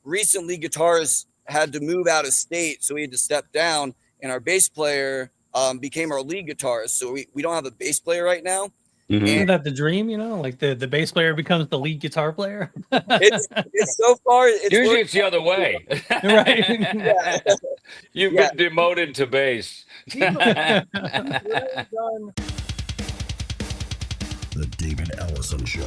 recent lead guitarist had to move out of state, so we had to step down, and our bass player became our lead guitarist. So we don't have a bass player right now. Isn't And that the dream? Like the bass player becomes the lead guitar player. it's so far it's Usually it's the other way. Right. Yeah. You've Yeah. been demoted to bass. Done. The David Ellefson Show.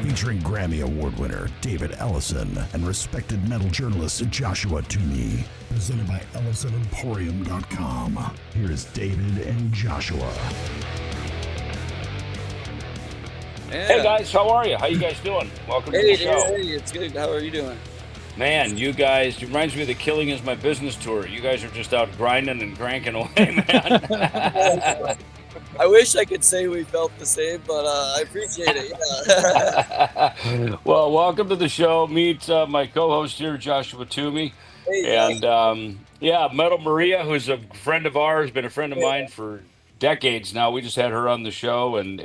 Featuring Grammy Award winner David Ellefson and respected metal journalist Joshua Toomey. Presented by EllefsonEmporium.com. Here's David and Joshua. Hey guys, how are you? How you guys doing? Welcome to Hey, the show. hey, it's good. How are you doing? Man, you guys, it reminds me of the Killing Is My Business tour. You guys are just out grinding and cranking away, man. I wish I could say we felt the same, but I appreciate it. Yeah. Well, welcome to the show. Meet my co-host here, Joshua Toomey. Hey, And Metal Maria, who's a friend of ours, been a friend of mine for decades now. We just had her on the show, and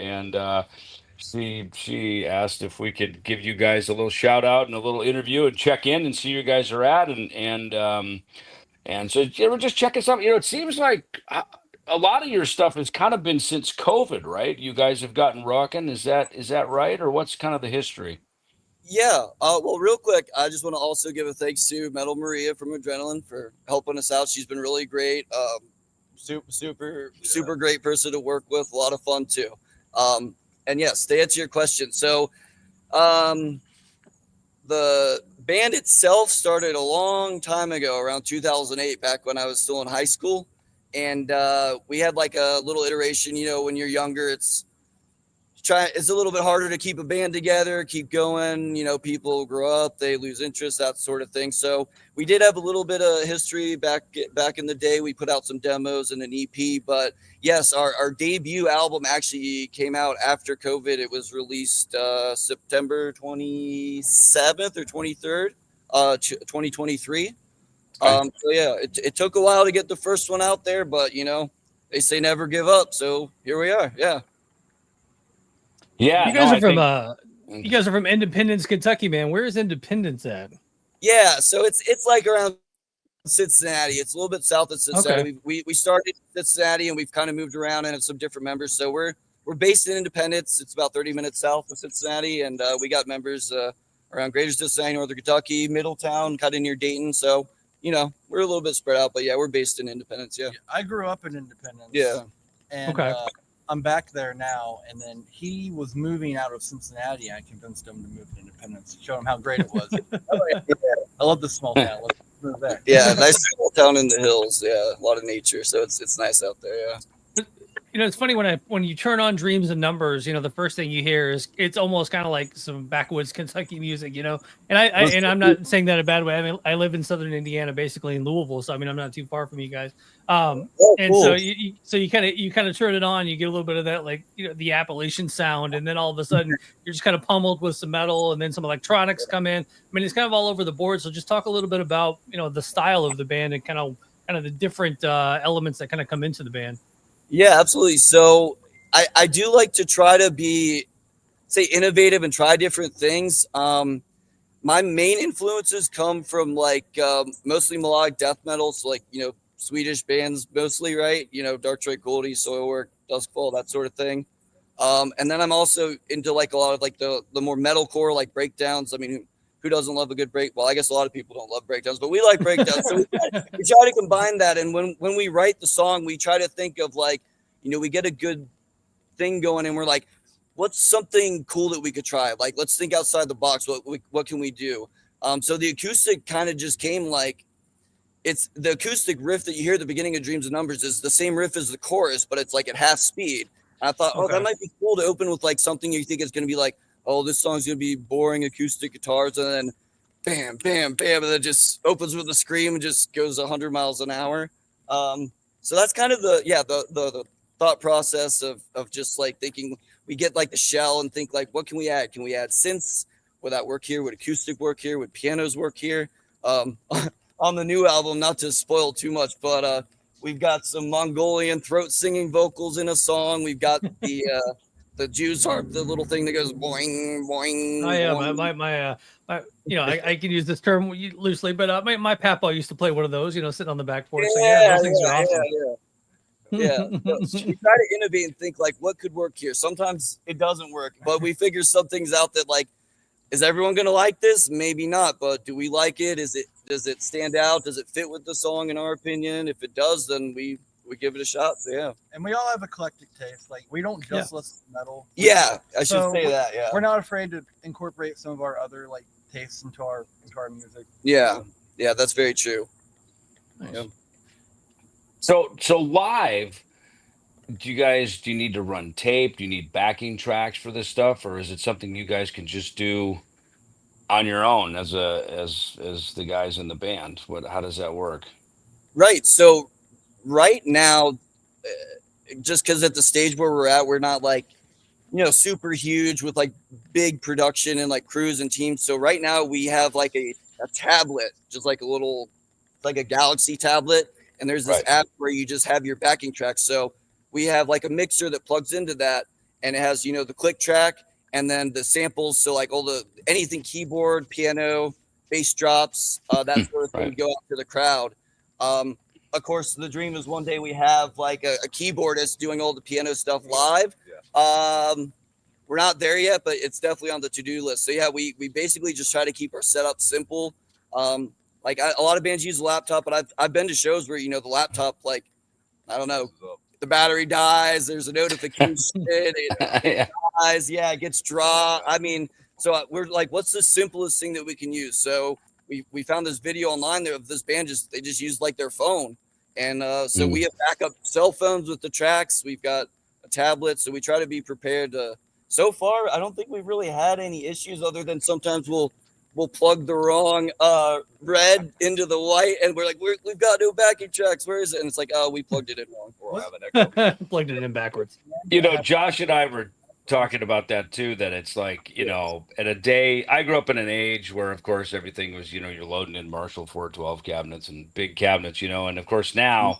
she asked if we could give you guys a little shout out and a little interview and check in and see where you guys are at, and so we're just checking something. It seems like a lot of your stuff has kind of been since COVID, right? You guys have gotten rocking. Is that right, or what's kind of the history? Yeah. Well, real quick, I just want to also give a thanks to Metal Maria from Adrenaline for helping us out. She's been really great. Super great person to work with. A lot of fun too. And yes, to answer your question, so the band itself started a long time ago, around 2008, back when I was still in high school, and we had like a little iteration. When you're younger, it's a little bit harder to keep a band together, keep going. People grow up, they lose interest, that sort of thing. So we did have a little bit of history back in the day. We put out some demos and an EP, but yes, our debut album actually came out after COVID. It was released September 27th or 23rd, 2023. So yeah, it took a while to get the first one out there, but they say never give up. So here we are. Yeah. Yeah, you guys are from Independence, Kentucky, man. Where is Independence at? Yeah, so it's like around Cincinnati. It's a little bit south of Cincinnati. Okay. We started in Cincinnati and we've kind of moved around and have some different members. So we're based in Independence. It's about 30 minutes south of Cincinnati, and we got members around Greater Cincinnati, Northern Kentucky, Middletown, kind of near Dayton. So we're a little bit spread out, but yeah, we're based in Independence. Yeah, I grew up in Independence. Yeah, and okay. I'm back there now, and then he was moving out of Cincinnati. I convinced him to move to Independence, showed him how great it was. I love this small town. Let's move there. Yeah, nice small town in the hills. Yeah, a lot of nature, so it's nice out there. Yeah. It's funny when you turn on Dreams and Numbers, the first thing you hear is it's almost kind of like some backwoods Kentucky music, and I'm not saying that in a bad way. I mean, I live in Southern Indiana, basically in Louisville, so I mean, I'm not too far from you guys. And cool. so you kind of turn it on, you get a little bit of that, like, the Appalachian sound, and then all of a sudden you're just kind of pummeled with some metal, and then some electronics come in. I mean, it's kind of all over the board. So just talk a little bit about the style of the band and kind of the different elements that kind of come into the band. Yeah, absolutely. So I do like to try to be, say, innovative and try different things. My main influences come from mostly melodic death metal. So Swedish bands mostly, right? Dark Goldie, Soilwork, Duskfall, that sort of thing. And then I'm also into a lot of the more metalcore, like breakdowns. I mean, who doesn't love a good break? Well, I guess a lot of people don't love breakdowns, but we like breakdowns. So we try to combine that. And when we write the song, we try to think of we get a good thing going and we're like, what's something cool that we could try? Like, let's think outside the box. What can we do? So the acoustic kind of just came it's the acoustic riff that you hear at the beginning of Dreams and Numbers is the same riff as the chorus, but it's at half speed. And I thought, that might be cool to open with something you think is going to be this song's going to be boring acoustic guitars, and then bam, bam, bam, and it just opens with a scream and just goes 100 miles an hour. So that's kind of the thought process of just thinking. We get the shell and think what can we add? Can we add synths? Would that work here? Would acoustic work here? Would pianos work here? On the new album, not to spoil too much, but we've got some Mongolian throat singing vocals in a song. We've got the Jews harp, the little thing that goes boing boing. Oh yeah, boing. my I can use this term loosely, but my papa used to play one of those, sitting on the back porch. So yeah, those things are awesome. Yeah. So we try to innovate and think like, what could work here? Sometimes it doesn't work, but we figure some things out that like, is everyone going to like this? Maybe not, but do we like it? Does it stand out? Does it fit with the song in our opinion? If it does, then we give it a shot. So yeah. And we all have eclectic taste. Like we don't just listen to metal. Yeah, I should So say that. Yeah. We're not afraid to incorporate some of our other like tastes into our music. Yeah. Yeah, that's very true. Nice. Yeah. So live, do you need to run tape? Do you need backing tracks for this stuff, or is it something you guys can just do on your own as the guys in the band? How does that work? Right. So right now, just because at the stage where we're at, we're not like, super huge with like big production and like crews and teams. So right now we have like a tablet, just like like a Galaxy tablet. And there's this app where you just have your backing tracks. So we have like a mixer that plugs into that, and it has, the click track and then the samples. So like anything keyboard, piano, bass drops, that sort of thing go out to the crowd. Of course, the dream is one day we have like a keyboardist doing all the piano stuff live. We're not there yet, but it's definitely on the to-do list. So yeah, we basically just try to keep our setup simple. Like a lot of bands use a laptop, but I've been to shows where, the laptop, like, I don't know, the battery dies, there's a notification, it dies, it gets dry. I mean, so we're like, what's the simplest thing that we can use? So we found this video online there of this band, they just use like their phone. And so we have backup cell phones with the tracks. We've got a tablet, so we try to be prepared. So far, I don't think we've really had any issues other than sometimes we'll plug the wrong red into the white, and we're like, we've got no backing tracks. Where is it? And it's like, oh, we plugged it in wrong. Or have an echo. Plugged it in backwards. Josh and I were talking about that too, that it's like, at a day, I grew up in an age where, of course, everything was, you're loading in Marshall 412 cabinets and big cabinets, and of course now,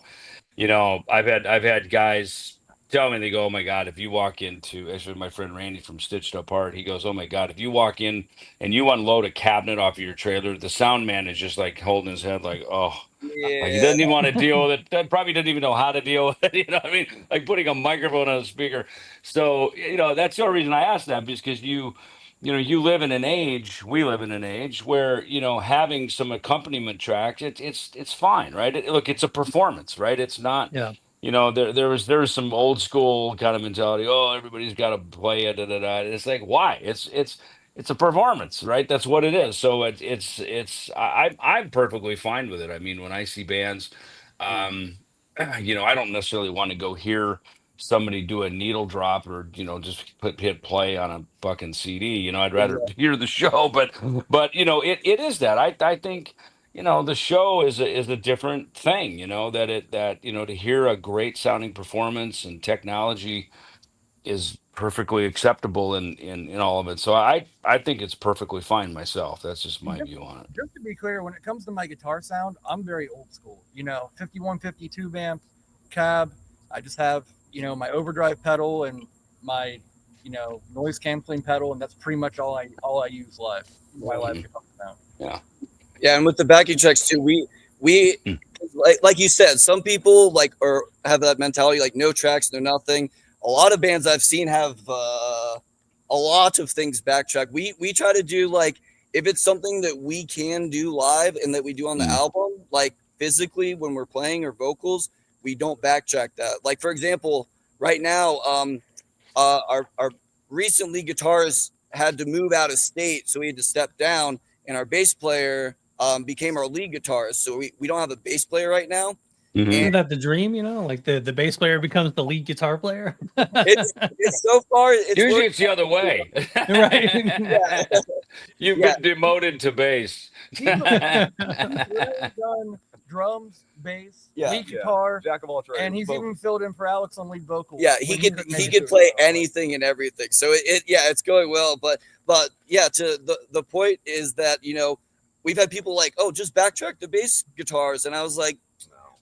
I've had guys tell me, they go, oh my God, if you walk into, actually my friend Randy from Stitched Apart, he goes, oh my God, if you walk in and you unload a cabinet off of your trailer, the sound man is just like holding his head like, oh, like he doesn't even want to deal with it. That probably doesn't even know how to deal with it. You know what I mean? Like putting a microphone on a speaker. So, that's the only reason I asked that, because you live in an age, we live in an age where, having some accompaniment tracks, it's fine, right? Look, it's a performance, right? It's not, there was some old school kind of mentality. Oh, everybody's got to play it. It's like, why? It's a performance, right? That's what it is. So I'm perfectly fine with it. I mean, when I see bands, I don't necessarily want to go hear somebody do a needle drop or just hit play on a fucking CD. I'd rather hear the show. But it is that I think. The show is a different thing, to hear a great sounding performance and technology is perfectly acceptable in all of it. So I think it's perfectly fine myself. That's just my view on it. Just to be clear, when it comes to my guitar sound, I'm very old school. 51, 52 amp cab. I just have, my overdrive pedal and my, noise canceling pedal, and that's pretty much all I use live. My live guitar sound. Yeah. Yeah, and with the backing tracks too, we like you said, some people have that mentality, like no tracks, no nothing. A lot of bands I've seen have a lot of things backtrack. We try to do, like, if it's something that we can do live and that we do on the album, like physically when we're playing or vocals, we don't backtrack that. Like, for example, right now, our recent lead guitarist had to move out of state, so we had to step down, and our bass player became our lead guitarist. So we don't have a bass player right now. Isn't that the dream, like the bass player becomes the lead guitar player? it's so far. Usually it's the other way. Right. You've been demoted to bass. He's done drums, bass, lead guitar, jack of all trades, and he's even filled in for Alex on lead vocals. Yeah, he could play anything and everything. So it's going well. But yeah, to the point is that we've had people like, oh, just backtrack the bass guitars, and I was like,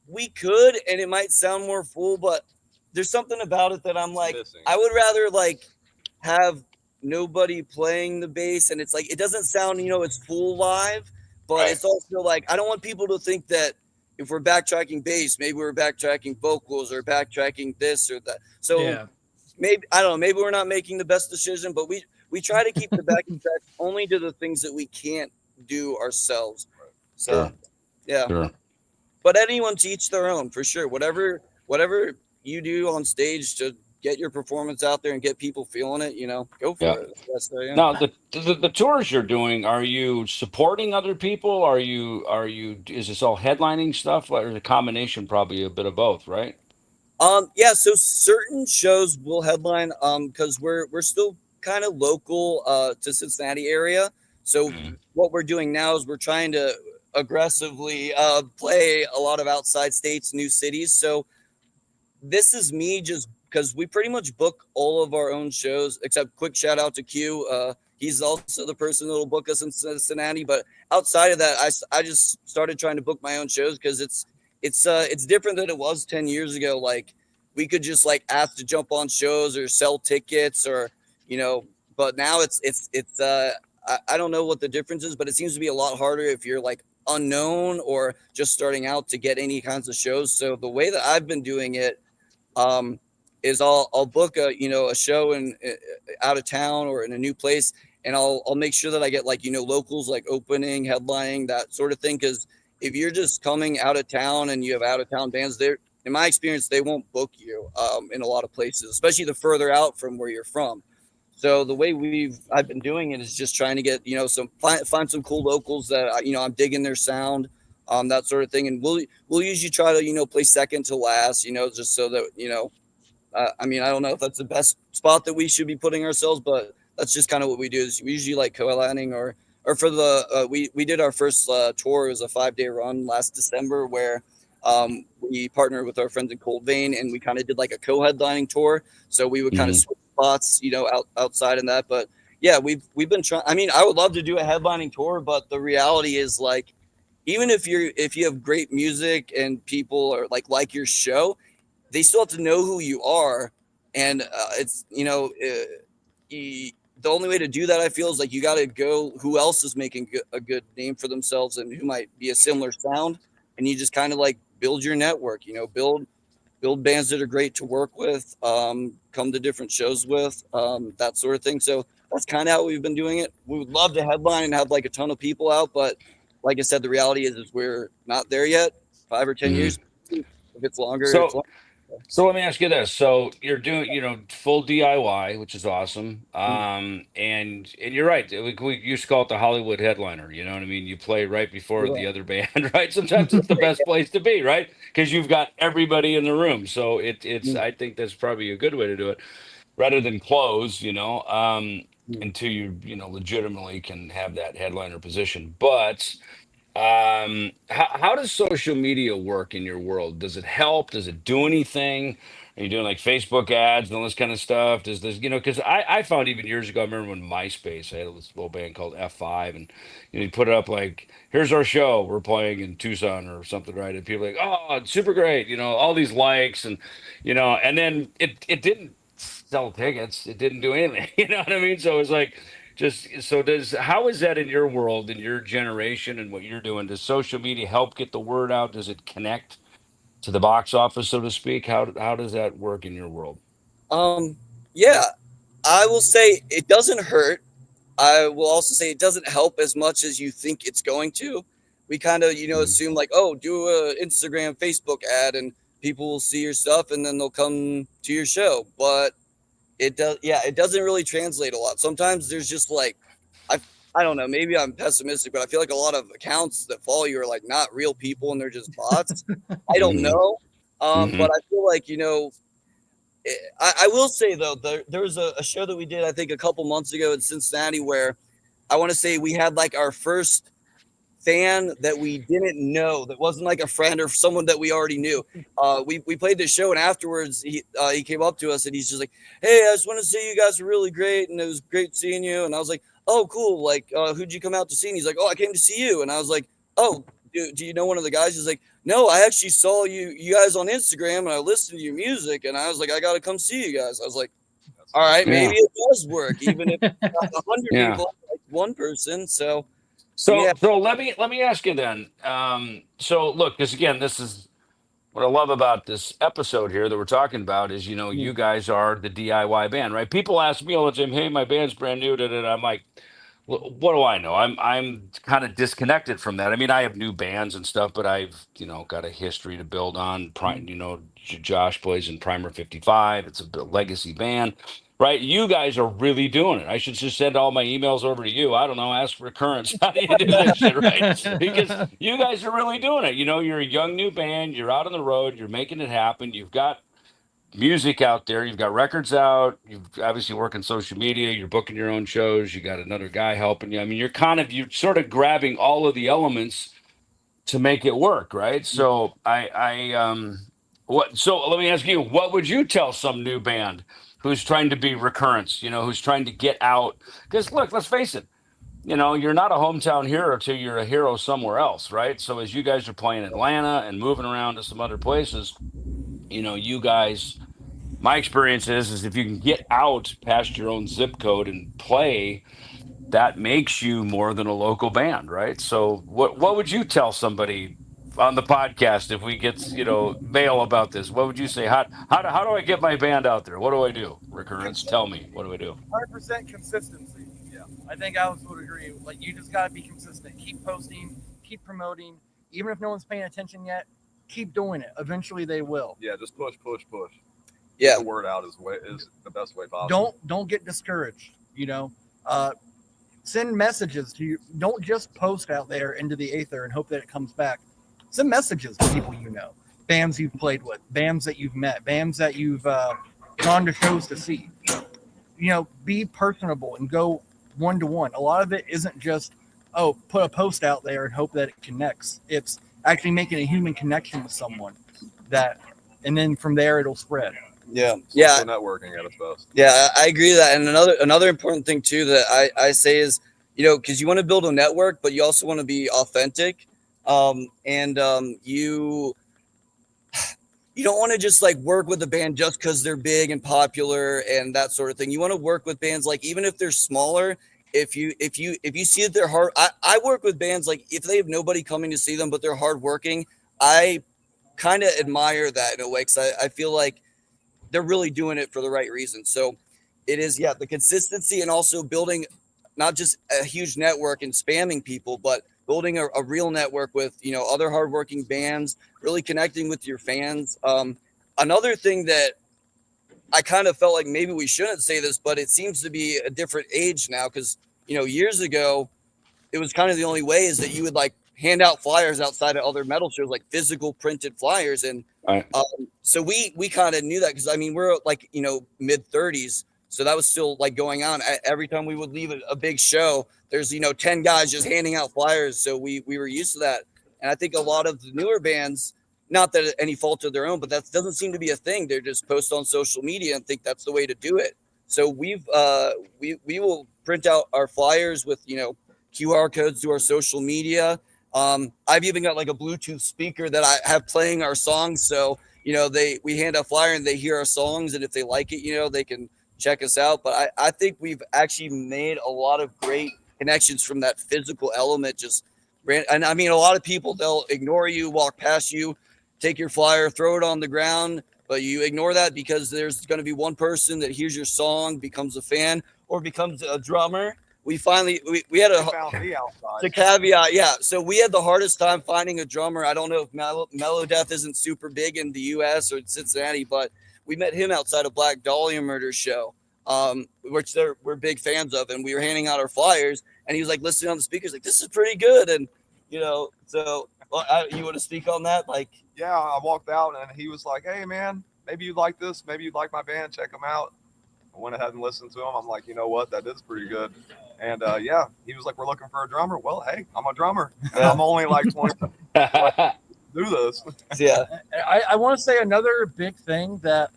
we could, and it might sound more full, but there's something about it that I'm like, I would rather like have nobody playing the bass, and it's like it doesn't sound, it's full live, but Right. it's also like I don't want people to think that if we're backtracking bass, maybe we're backtracking vocals or backtracking this or that. So Yeah. maybe I don't know, maybe we're not making the best decision, but we try to keep the backing tracks only to the things that we can't do ourselves. So Sure. yeah. Sure. But anyone to each their own for sure. Whatever you do on stage to get your performance out there and get people feeling it, go Yeah. for it. That's yeah. Now the tours you're doing, are you supporting other people? Are you is this all headlining stuff, or is it a combination, probably a bit of both, right? Yeah, so certain shows will headline because we're still kind of local to Cincinnati area. So Mhm. what we're doing now is we're trying to aggressively play a lot of outside states, new cities. So this is me just because we pretty much book all of our own shows, except quick shout out to Q. He's also the person that'll book us in Cincinnati. But outside of that, I just started trying to book my own shows because it's different than it was 10 years ago. Like we could just like ask to jump on shows or sell tickets or but now I don't know what the difference is, but it seems to be a lot harder if you're like unknown or just starting out to get any kinds of shows. So the way that I've been doing it um, is I'll book a show in out of town or in a new place, and I'll make sure that I get like locals like opening, headlining, that sort of thing. Because if you're just coming out of town and you have out of town bands, there, in my experience, they won't book you in a lot of places, especially the further out from where you're from. So the way I've been doing it is just trying to get some find some cool locals that I'm digging their sound, that sort of thing, and we'll usually try to play second to last, just so that I mean, I don't know if that's the best spot that we should be putting ourselves, but that's just kind of what we do. Is we usually like co-headlining or for the we did our first tour. It was a 5-day run last December where we partnered with our friends in Cold Vein and we kind of did like a co-headlining tour. So we would kind of Mhm. switch spots, outside in that. But yeah, we've been trying. I mean, I would love to do a headlining tour, but the reality is like even if you have great music and people are like your show, they still have to know who you are, and it's the only way to do that I feel is like you got to go who else is making a good name for themselves and who might be a similar sound, and you just kind of like build your network, build bands that are great to work with, come to different shows with, that sort of thing. So that's kind of how we've been doing it. We would love to headline and have like a ton of people out, but like I said, the reality is we're not there yet. 5 or 10 years, Mhm. if it's longer, it's So longer. So let me ask you this. So you're doing, full DIY, which is awesome. And you're right. We used to call it the Hollywood headliner. You know what I mean? You play right before the other band, right? Sometimes it's the best place to be, right? Because you've got everybody in the room. So it's I think that's probably a good way to do it, rather than close, until you legitimately can have that headliner position. But how does social media work in your world? Does it help? Does it do anything? Are you doing like Facebook ads and all this kind of stuff? Does this, because I found even years ago, I remember when MySpace, I had this little band called F5, and you put it up like, here's our show, we're playing in Tucson or something, right? And people are like, oh, it's super great, all these likes, and and then it didn't sell tickets, it didn't do anything, you know what I mean? So it's like, just so how is that in your world, in your generation, and what you're doing? Does social media help get the word out? Does it connect to the box office, so to speak? How does that work in your world? Um, yeah, I will say it doesn't hurt. I will also say it doesn't help as much as you think it's going to. We kind of, Mm. assume like, oh, do a Instagram, Facebook ad, and people will see your stuff, and then they'll come to your show. But it doesn't really translate a lot. Sometimes there's just like, I, I don't know, maybe I'm pessimistic, but I feel like a lot of accounts that follow you are like not real people and they're just bots. I don't Hmm. know. Hmm. But I feel like, I will say though, there was a show that we did, I think a couple months ago in Cincinnati where I want to say we had like our first fan that we didn't know, that wasn't like a friend or someone that we already knew. We played the show, and afterwards he came up to us and he's just like, "Hey, I just want to say you guys are really great, and it was great seeing you." And I was like, "Oh, cool. Like, who'd you come out to see?" And he's like, "Oh, I came to see you." And I was like, "Oh, do you know one of the guys?" He's like, "No, I actually saw you guys on Instagram, and I listened to your music, and I was like, I got to come see you guys." I was like, all right, Yeah. maybe it does work, even if it's not 100 Yeah. people, like one person. So So let me ask you then. So look, because again, this is what I love about this episode here that we're talking about is, you guys are the DIY band, right? People ask me all the time, "Hey, my band's brand new," and I'm like, what do I know? I'm kind of disconnected from that. I mean, I have new bands and stuff, but I've got a history to build on. Josh plays in Primer 55. It's a legacy band, right? You guys are really doing it. I should just send all my emails over to you. I don't know. Ask Recurrence. How do you do this shit, right? Because you guys are really doing it. You're a young new band. You're out on the road. You're making it happen. You've got music out there, you've got records out, you've obviously work on social media, you're booking your own shows, you got another guy helping you. I mean, you're sort of grabbing all of the elements to make it work, right? So so let me ask you, what would you tell some new band who's trying to be Recurrence, who's trying to get out? Because look, let's face it, you're not a hometown hero till you're a hero somewhere else, right? So as you guys are playing Atlanta and moving around to some other places, you guys, my experience is if you can get out past your own zip code and play, that makes you more than a local band, right? So what would you tell somebody on the podcast if we get mail about this? What would you say? How do I get my band out there? What do I do? Recurrence, tell me, what do I do? 100% consistency. Yeah, I think I would agree. Like, you just got to be consistent. Keep posting, keep promoting. Even if no one's paying attention yet, keep doing it. Eventually they will. Yeah, just push. yeah, Get the word out is the best way possible. Don't get discouraged. Send messages to you. Don't just post out there into the aether and hope that it comes back. Send messages to people bands you've played with, bands that you've met, bands that you've gone to shows to see. Be personable and go one-to-one. A lot of it isn't just, put a post out there and hope that it connects. It's actually making a human connection with someone and then from there it'll spread. yeah. Social networking at its best. Yeah, I agree with that. And another important thing too that I say is, because you want to build a network, but you also want to be authentic. You don't want to just like work with a band just because they're big and popular and that sort of thing. You want to work with bands like, even if they're smaller, if you see that they're hard. I work with bands like if they have nobody coming to see them, but they're hardworking. I kind of admire that in a way, because I feel like they're really doing it for the right reason. So it is, the consistency, and also building not just a huge network and spamming people, but building a real network with, other hardworking bands, really connecting with your fans. Another thing that I kind of felt like maybe we shouldn't say this, but it seems to be a different age now, because, years ago, it was kind of the only way is that you would like hand out flyers outside of other metal shows, like physical printed flyers. And so we kind of knew that, because I mean, we're like, mid 30s. So that was still like going on. Every time we would leave a big show, there's, 10 guys just handing out flyers. So we were used to that. And I think a lot of the newer bands, not that any fault of their own, but that doesn't seem to be a thing. They're just post on social media and think that's the way to do it. So we will print out our flyers with, QR codes to our social media. I've even got like a Bluetooth speaker that I have playing our songs. So, we hand a flyer and they hear our songs, and if they like it, they can check us out. But I think we've actually made a lot of great connections from that physical element. And I mean, a lot of people, they'll ignore you, walk past you, take your flyer, throw it on the ground, but you ignore that because there's going to be one person that hears your song, becomes a fan, or becomes a drummer. We had to caveat. Yeah. So we had the hardest time finding a drummer. I don't know if Mellow Death isn't super big in the US or in Cincinnati, but we met him outside a Black Dahlia Murder show, which we're big fans of. And we were handing out our flyers, and he was like listening on the speakers, like, this is pretty good. And, so you want to speak on that? Like, yeah, I walked out and he was like, hey man, maybe you like this. Maybe you like my band. Check them out. I went ahead and listened to him. I'm like, you know what? That is pretty good. And he was like, we're looking for a drummer. Well, hey, I'm a drummer. And I'm only like 20. Do this. Yeah. I want to say another big thing that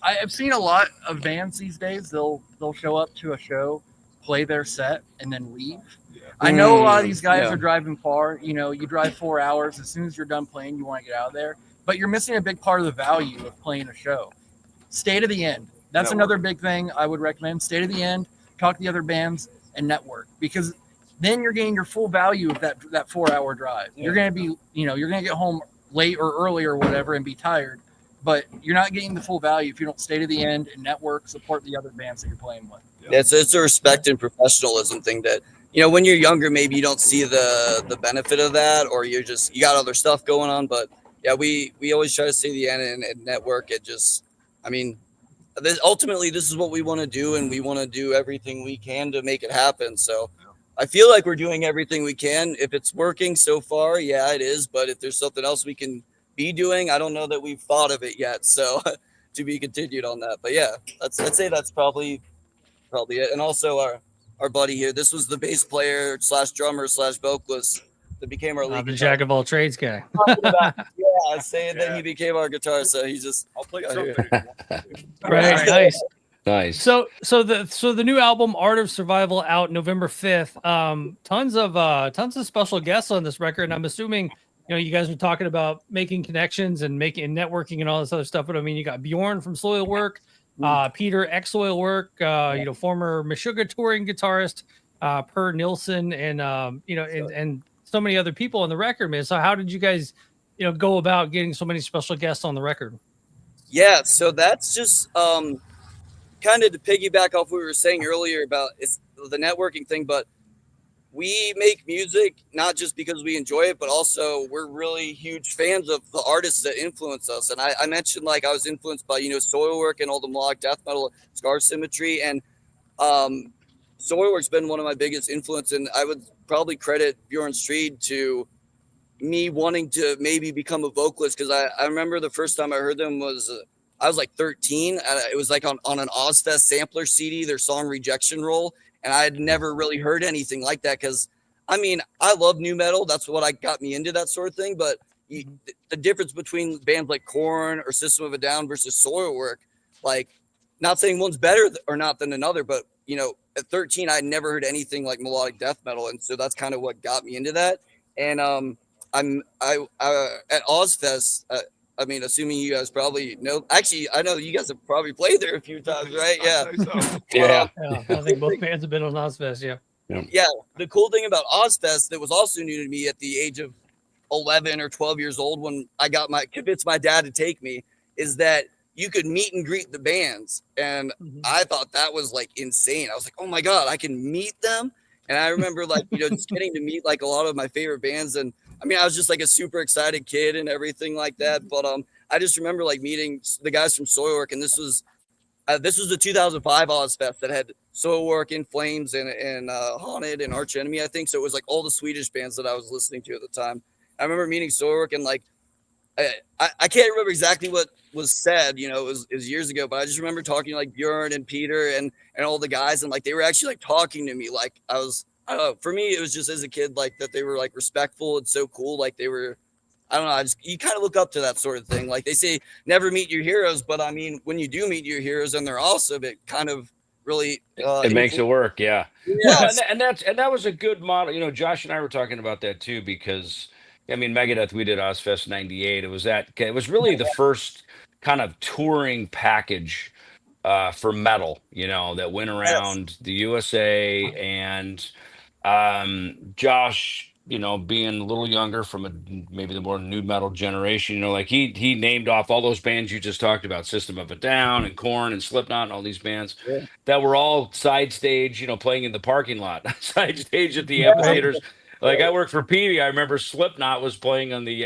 I've seen a lot of bands these days. They'll show up to a show, play their set, and then leave. Yeah. I know a lot of these guys are driving far. You drive 4 hours. As soon as you're done playing, you want to get out of there. But you're missing a big part of the value of playing a show. Stay to the end. That's Network. another big thing I would recommend. Stay to the end, talk to the other bands, and network, because then you're getting your full value of that 4-hour drive. Yeah. You're gonna be, you're gonna get home late or early or whatever and be tired, but you're not getting the full value if you don't stay to the end and network, support the other bands that you're playing with. Yeah, it's a respect and professionalism thing that, when you're younger, maybe you don't see the benefit of that, or you got other stuff going on. But yeah, we always try to stay to the end and network. It just, ultimately, this is what we want to do, and we want to do everything we can to make it happen. So I feel like we're doing everything we can. If it's working so far, yeah, it is. But if there's something else we can be doing, I don't know that we've thought of it yet. So to be continued on that. But yeah, I'd say that's probably it. And also our buddy here, this was the bass player / drummer / vocalist that became our lead The guitar. jack of all trades guy. Yeah, saying that he became our guitar, so he just I'll play got something. here. Right, nice. Nice. So the new album Art of Survival out November 5th. Tons of special guests on this record, and I'm assuming you guys are talking about making connections and making networking and all this other stuff. But I mean, you got Bjorn from Soilwork, Peter ex Soilwork, former Meshuggah touring guitarist, Per Nilsson, and and so many other people on the record, man. So how did you guys go about getting so many special guests on the record? Yeah, so that's just kind of to piggyback off what we were saying earlier about it's the networking thing, but we make music not just because we enjoy it, but also we're really huge fans of the artists that influence us. And I mentioned I was influenced by Soilwork and all the melodic death metal, Scar Symmetry, and Soilwork's been one of my biggest influence, and I would probably credit Bjorn Streed to me wanting to maybe become a vocalist, because I remember the first time I heard them was I was like 13. It was on an Ozfest sampler CD, their song Rejection Roll, and I had never really heard anything like that, because I love new metal. That's what got me into that sort of thing. But the difference between bands like Korn or System of a Down versus Soilwork, not saying one's better or not than another, but at 13 I had never heard anything like melodic death metal, and so that's kind of what got me into that. And I'm at Ozfest. Assuming you guys probably know. Actually, I know you guys have probably played there a few times, right? Yeah. Yeah. I think both bands have been on Ozfest. Yeah. Yeah. The cool thing about Ozfest that was also new to me at the age of 11 or 12 years old, when I convinced my dad to take me, is that you could meet and greet the bands, and I thought that was insane. I was like, oh my god, I can meet them. And I remember just getting to meet a lot of my favorite bands, and I was just a super excited kid and everything like that. But I just remember meeting the guys from Soilwork, and this was the 2005 Ozfest that had Soilwork, In Flames, and Haunted and Arch Enemy, I think. So it was all the Swedish bands that I was listening to at the time. I remember meeting Soilwork, and I can't remember exactly what was said, it was years ago, but I just remember talking to Bjorn and Peter and all the guys, and they were actually talking to me. I don't know, for me, it was just as a kid, that they were respectful and so cool. They were, I don't know, you kind of look up to that sort of thing. They say never meet your heroes, but when you do meet your heroes and they're awesome, it kind of really it makes it work. Yeah. Yes. Well, and that was a good model. Josh and I were talking about that too, because Megadeth, we did Ozfest 98. It was really the first kind of touring package for metal, that went around the USA. And Josh, being a little younger from maybe the more new metal generation, he named off all those bands you just talked about, System of a Down and Korn and Slipknot and all these bands that were all side stage, playing in the parking lot, side stage at the amphitheaters. I worked for Peavey. I remember Slipknot was playing on we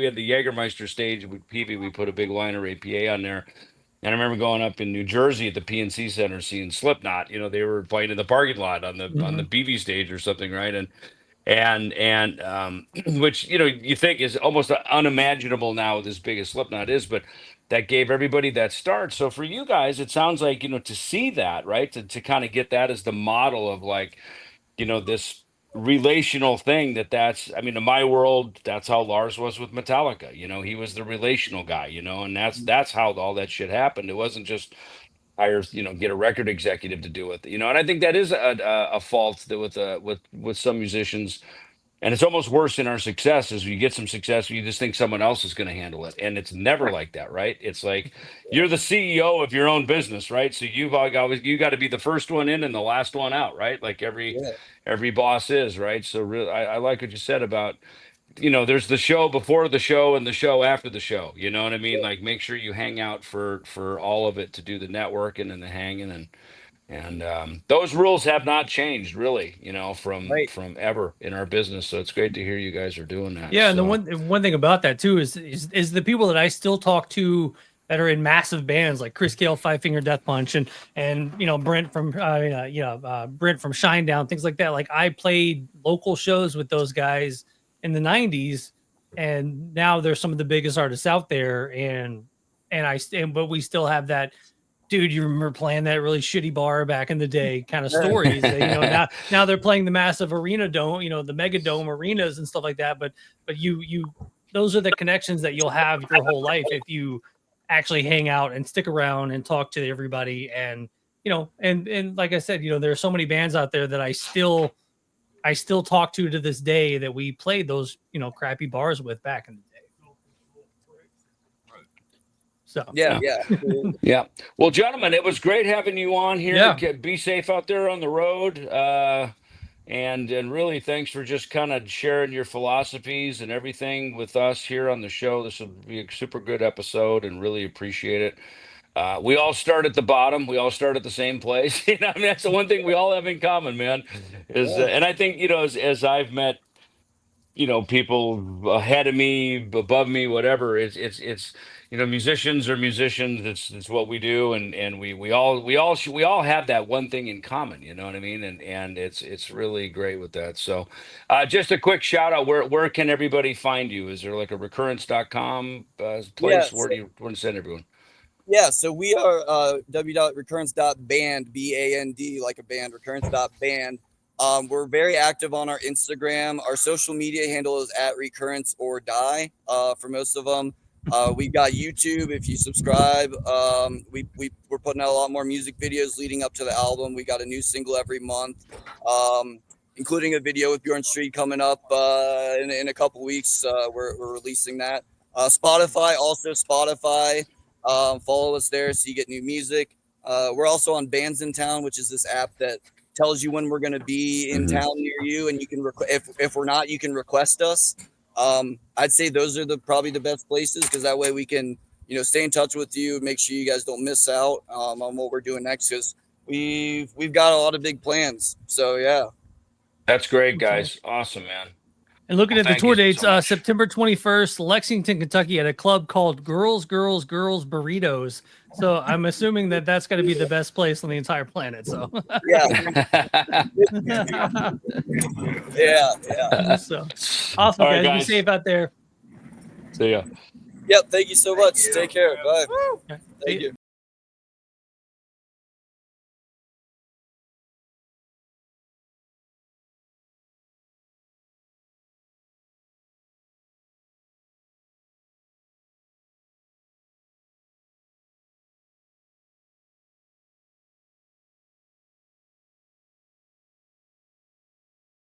had the Jägermeister stage with Peavey. We put a big liner APA on there. And I remember going up in New Jersey at the PNC Center, seeing Slipknot. They were playing in the parking lot on the Peavey stage or something, right? And which you think is almost unimaginable now with as big as Slipknot is, but that gave everybody that start. So for you guys, it sounds like to see that, right, to kind of get that as the model of this relational thing. That's in my world, that's how Lars was with Metallica. He was the relational guy, and that's how all that shit happened. It wasn't just hire, get a record executive to do it, and I think that is a fault that with some musicians, And it's almost worse in our success. As you get some success, you just think someone else is going to handle it. And it's never like that, right? It's like you're the CEO of your own business, right? So you got to be the first one in and the last one out, right? Like every boss is, right? So really, I like what you said about, there's the show before the show and the show after the show. You know what I mean? Like make sure you hang out for all of it to do the networking and the hanging and those rules have not changed really, from ever in our business. So it's great to hear you guys are doing that. Yeah, and so. the one thing about that too is the people that I still talk to that are in massive bands like Chris Gale, Five Finger Death Punch, and Brent from Brent from Shinedown, things like that. Like I played local shows with those guys in the '90s, and now they're some of the biggest artists out there. But we still have that. Dude, you remember playing that really shitty bar back in the day kind of stories that, now they're playing the massive arena dome, the mega dome arenas and stuff like that. But those are the connections that you'll have your whole life if you actually hang out and stick around and talk to everybody. And, and like I said, there are so many bands out there that I still talk to this day that we played those, crappy bars with back in the day. So Yeah. Yeah. Well, gentlemen, it was great having you on here. Yeah. Be safe out there on the road. And really thanks for just kind of sharing your philosophies and everything with us here on the show. This will be a super good episode and really appreciate it. We all start at the bottom. We all start at the same place. That's the one thing we all have in common, man. And I think, as I've met, people ahead of me, above me, whatever, it's musicians are musicians. It's what we do. And we all have that one thing in common, you know what I mean? And it's really great with that. So, just a quick shout out. Where can everybody find you? Is there like a recurrence.com place? Yeah, Where do you want to send everyone? Yeah, so we are www.recurrence.band, BAND, like a band, recurrence.band. We're very active on our Instagram. Our social media handle is @recurrence_die for most of them. We've got YouTube. If you subscribe, we're putting out a lot more music videos leading up to the album. We got a new single every month, including a video with Bjorn Street coming up in a couple weeks. We're releasing that. Spotify. Follow us there so you get new music. We're also on Bands in Town, which is this app that tells you when we're going to be in town near you, and you can if we're not, you can request us. I'd say those are probably the best places, because that way we can stay in touch with you, make sure you guys don't miss out on what we're doing next, because we've got a lot of big plans. So yeah, that's great, guys. Awesome, man. And looking at the tour dates, so September 21st, Lexington, Kentucky, at a club called Girls Burritos. So I'm assuming that's going to be the best place on the entire planet. So yeah. So awesome, All right, guys. Be safe out there. See ya. Yep. Thank you so much. Take care. Bye. Okay. Thank you.